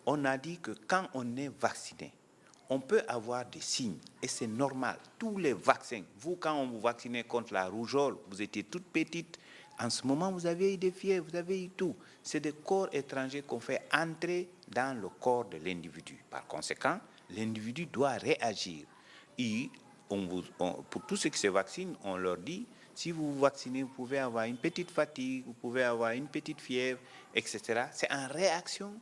on a dit que quand on est vacciné, on peut avoir des signes, et c'est normal. Tous les vaccins, vous, quand on vous vaccinait contre la rougeole, vous étiez toute petite. En ce moment, vous avez eu des fièvres, vous avez eu tout. C'est des corps étrangers qu'on fait entrer dans le corps de l'individu. Par conséquent, l'individu doit réagir. Et pour tous ceux qui se vaccinent, on leur dit, si vous vous vaccinez, vous pouvez avoir une petite fatigue, vous pouvez avoir une petite fièvre, etc. C'est en réaction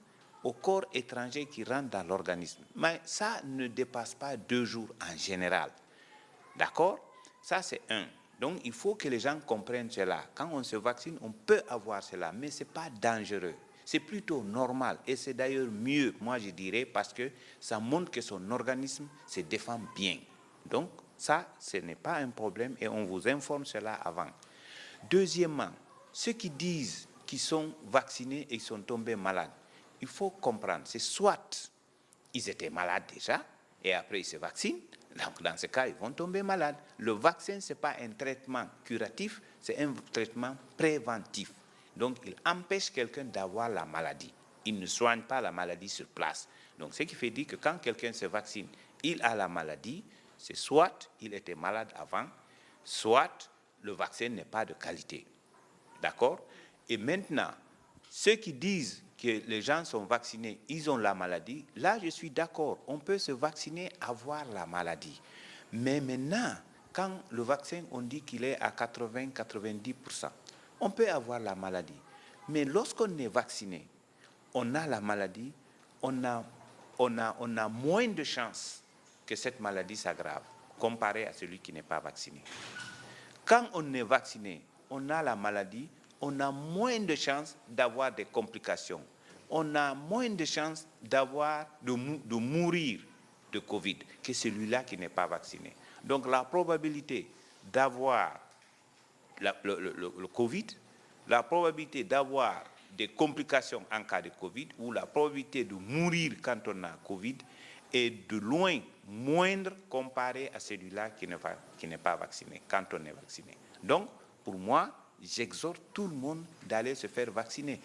au corps étranger qui rentre dans l'organisme. Mais ça ne dépasse pas 2 jours en général. D'accord? Ça, c'est un. Donc, il faut que les gens comprennent cela. Quand on se vaccine, on peut avoir cela, mais ce n'est pas dangereux. C'est plutôt normal et c'est d'ailleurs mieux, moi je dirais, parce que ça montre que son organisme se défend bien. Donc, ça, ce n'est pas un problème et on vous informe cela avant. Deuxièmement, ceux qui disent qu'ils sont vaccinés et qu'ils sont tombés malades, il faut comprendre, c'est soit ils étaient malades déjà et après ils se vaccinent, donc dans ce cas, ils vont tomber malades. Le vaccin, ce n'est pas un traitement curatif, c'est un traitement préventif. Donc, il empêche quelqu'un d'avoir la maladie. Il ne soigne pas la maladie sur place. Donc, ce qui fait dire que quand quelqu'un se vaccine, il a la maladie, c'est soit il était malade avant, soit le vaccin n'est pas de qualité. D'accord? Et maintenant, ceux qui disent que les gens sont vaccinés, ils ont la maladie, là je suis d'accord, on peut se vacciner, avoir la maladie. Mais maintenant, quand le vaccin, on dit qu'il est à 80-90%, on peut avoir la maladie. Mais lorsqu'on est vacciné, on a la maladie, on a moins de chances que cette maladie s'aggrave comparé à celui qui n'est pas vacciné. Quand on est vacciné, on a la maladie, on a moins de chances d'avoir des complications. On a moins de chances de mourir de Covid que celui-là qui n'est pas vacciné. Donc la probabilité d'avoir le Covid, la probabilité d'avoir des complications en cas de Covid ou la probabilité de mourir quand on a Covid est de loin moindre comparé à celui-là qui n'est pas vacciné, quand on est vacciné. Donc, pour moi, j'exhorte tout le monde d'aller se faire vacciner.